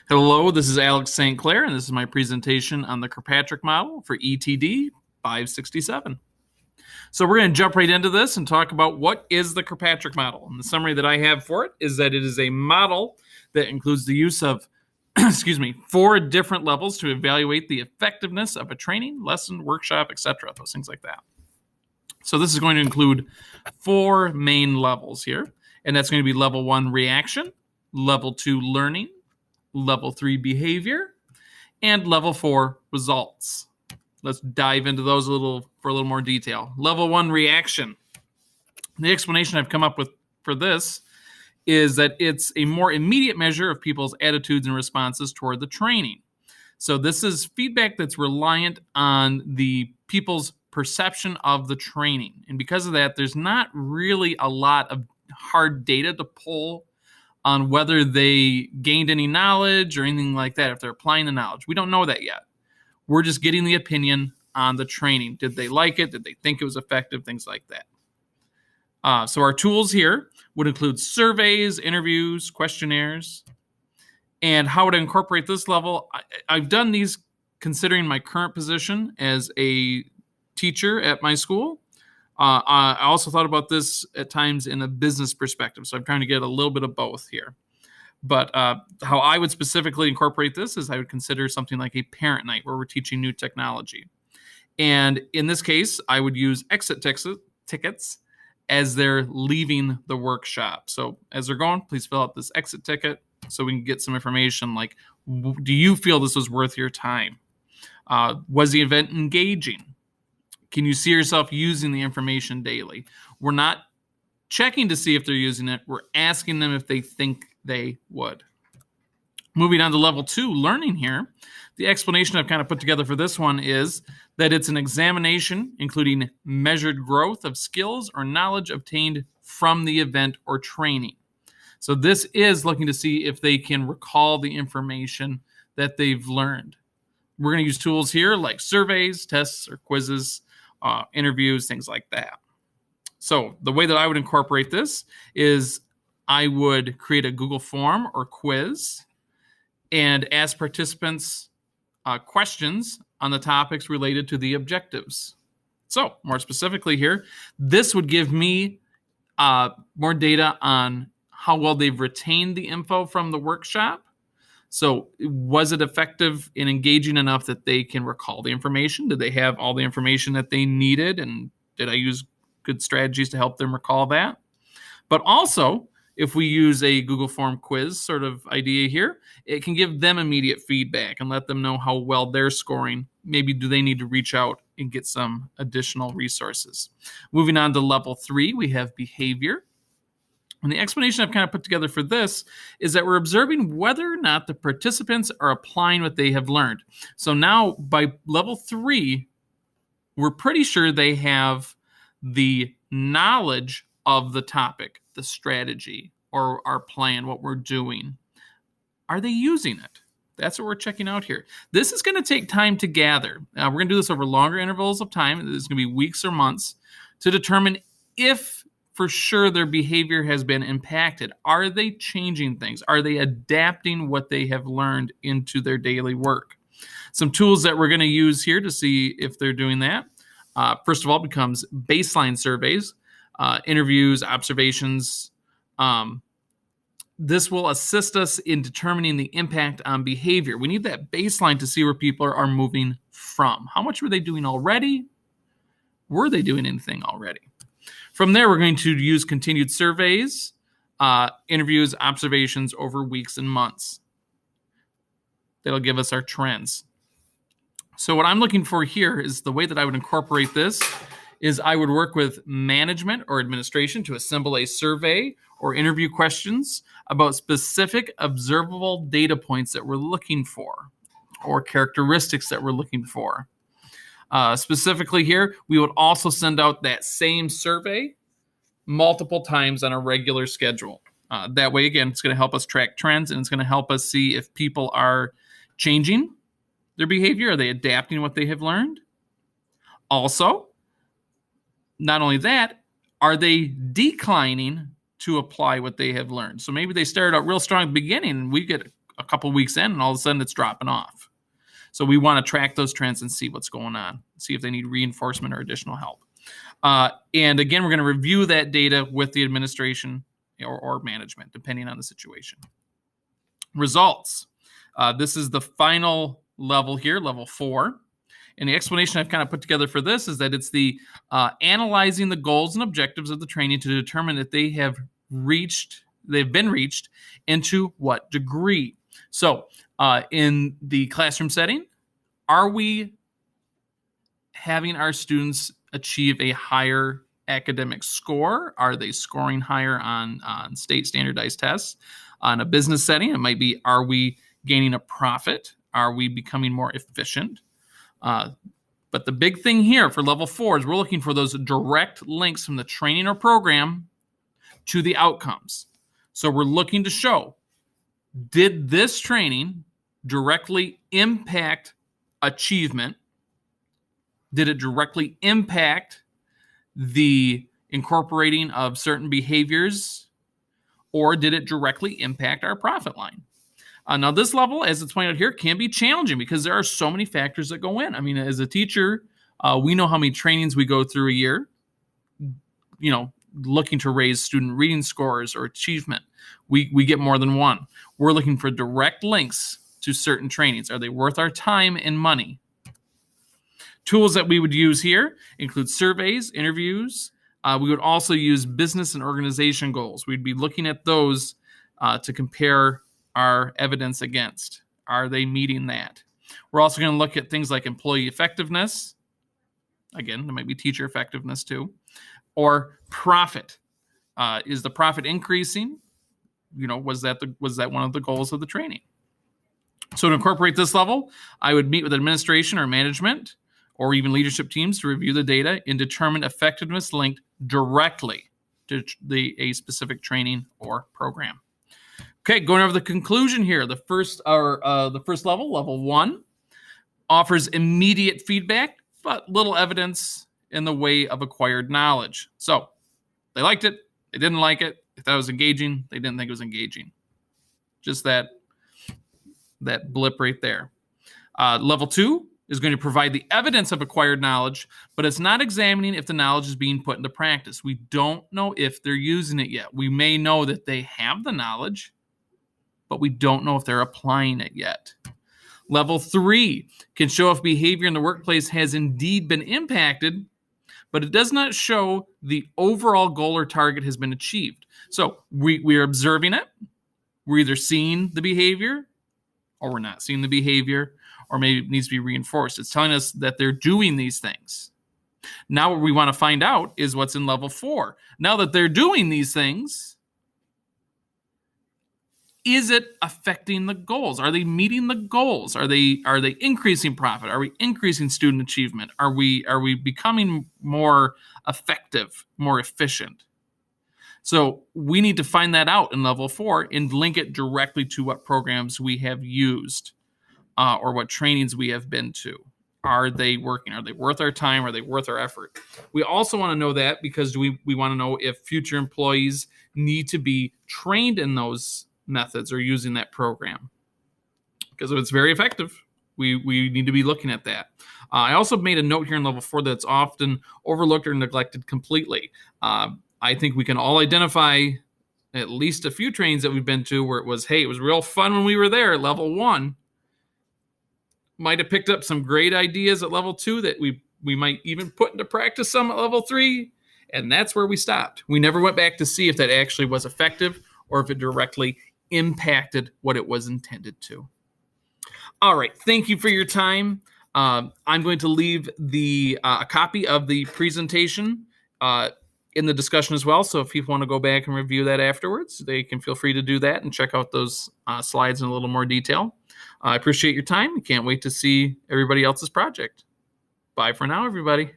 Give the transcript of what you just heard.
Hello, this is Alex StClair, and this is my presentation on the Kirkpatrick model for ETD 567. So we're going to jump right into this and talk about what is the Kirkpatrick model. And the summary that I have for it is that it is a model that includes the use of, 4 different levels to evaluate the effectiveness of a training, lesson, workshop, etc., those things like that. So this is going to include 4 main levels here, and that's going to be level 1 reaction, level 2 learning, level 3 behavior, and level 4 results. Let's dive into those for a little more detail. Level 1 reaction. The explanation I've come up with for this is that it's a more immediate measure of people's attitudes and responses toward the training. So this is feedback that's reliant on the people's perception of the training. And because of that, there's not really a lot of hard data to pull on whether they gained any knowledge or anything like that, if they're applying the knowledge. We don't know that yet. We're just getting the opinion on the training. Did they like it? Did they think it was effective? Things like that. So our tools here would include surveys, interviews, questionnaires. And how would I incorporate this level? I've done these considering my current position as a teacher at my school. I also thought about this at times in a business perspective, so I'm trying to get a little bit of both here. But how I would specifically incorporate this is I would consider something like a parent night where we're teaching new technology. And in this case, I would use exit tickets as they're leaving the workshop. So as they're going, please fill out this exit ticket so we can get some information like, do you feel this was worth your time? Was the event engaging? Can you see yourself using the information daily? We're not checking to see if they're using it. We're asking them if they think they would. Moving on to level 2, learning here. The explanation I've kind of put together for this one is that it's an examination including measured growth of skills or knowledge obtained from the event or training. So this is looking to see if they can recall the information that they've learned. We're going to use tools here like surveys, tests, or quizzes, interviews, things like that. So the way that I would incorporate this is I would create a Google form or quiz and ask participants questions on the topics related to the objectives. So more specifically here, this would give me more data on how well they've retained the info from the workshop. So was it effective in engaging enough that they can recall the information? Did they have all the information that they needed? And did I use good strategies to help them recall that? But also, if we use a Google form quiz sort of idea here, it can give them immediate feedback and let them know how well they're scoring. Maybe do they need to reach out and get some additional resources? Moving on to level 3, we have behavior. And the explanation I've kind of put together for this is that we're observing whether or not the participants are applying what they have learned. So now by level 3, we're pretty sure they have the knowledge of the topic, the strategy, or our plan, what we're doing. Are they using it? That's what we're checking out here. This is going to take time to gather. We're going to do this over longer intervals of time. This is going to be weeks or months to determine if for sure their behavior has been impacted. Are they changing things? Are they adapting what they have learned into their daily work? Some tools that we're going to use here to see if they're doing that. First of all, becomes baseline surveys, interviews, observations. This will assist us in determining the impact on behavior. We need that baseline to see where people are moving from. How much were they doing already? Were they doing anything already? From there, we're going to use continued surveys, interviews, observations over weeks and months. That'll give us our trends. So what I'm looking for here is the way that I would incorporate this is I would work with management or administration to assemble a survey or interview questions about specific observable data points that we're looking for or characteristics that we're looking for. Specifically here, we would also send out that same survey multiple times on a regular schedule. That way, again, it's going to help us track trends and it's going to help us see if people are changing their behavior. Are they adapting what they have learned? Also, not only that, are they declining to apply what they have learned? So maybe they started out real strong at the beginning and we get a couple weeks in, and all of a sudden it's dropping off. So we want to track those trends and see what's going on, see if they need reinforcement or additional help. And again, we're going to review that data with the administration or management, depending on the situation. Results. This is the final level here, level 4. And the explanation I've kind of put together for this is that it's the analyzing the goals and objectives of the training to determine if they've been reached, and to what degree. So in the classroom setting, are we having our students achieve a higher academic score? Are they scoring higher on state standardized tests? On a business setting, it might be, are we gaining a profit? Are we becoming more efficient? But the big thing here for level 4 is we're looking for those direct links from the training or program to the outcomes. So we're looking to show, did this training directly impact achievement? Did it directly impact the incorporating of certain behaviors, or did it directly impact our profit line? Now, this level, as it's pointed out here, can be challenging because there are so many factors that go in. I mean, as a teacher, we know how many trainings we go through a year, looking to raise student reading scores or achievement. We get more than one. We're looking for direct links to certain trainings. Are they worth our time and money? Tools that we would use here include surveys, interviews. We would also use business and organization goals. We'd be looking at those to compare our evidence against. Are they meeting that? We're also going to look at things like employee effectiveness. Again, there might be teacher effectiveness too. Or profit. Is the profit increasing? Was that one of the goals of the training? So to incorporate this level, I would meet with administration or management or even leadership teams to review the data and determine effectiveness linked directly to a specific training or program. Okay, going over the conclusion here. The first level, level 1, offers immediate feedback, but little evidence in the way of acquired knowledge. So they liked it, they didn't like it. They thought it was engaging, they didn't think it was engaging. Just that blip right there. Level 2 is going to provide the evidence of acquired knowledge, but it's not examining if the knowledge is being put into practice. We don't know if they're using it yet. We may know that they have the knowledge, but we don't know if they're applying it yet. Level 3 can show if behavior in the workplace has indeed been impacted, but it does not show the overall goal or target has been achieved. So we're observing it. We're either seeing the behavior or we're not seeing the behavior, or maybe it needs to be reinforced. It's telling us that they're doing these things. Now what we want to find out is what's in level 4. Now that they're doing these things, is it affecting the goals? Are they meeting the goals? Are they increasing profit? Are we increasing student achievement? Are we becoming more effective, more efficient? So we need to find that out in level 4 and link it directly to what programs we have used or what trainings we have been to. Are they working? Are they worth our time? Are they worth our effort? We also want to know that because we want to know if future employees need to be trained in those methods or using that program. Because if it's very effective, we need to be looking at that. I also made a note here in level 4 that's often overlooked or neglected completely. I think we can all identify at least a few trainings that we've been to where it was real fun when we were there at level 1. Might have picked up some great ideas at level 2 that we might even put into practice some at level 3, and that's where we stopped. We never went back to see if that actually was effective or if it directly impacted what it was intended to. All right, thank you for your time. I'm going to leave a copy of the presentation in the discussion as well, so if people want to go back and review that afterwards, they can feel free to do that and check out those slides in a little more detail. I appreciate your time. I can't wait to see everybody else's project. Bye for now, everybody.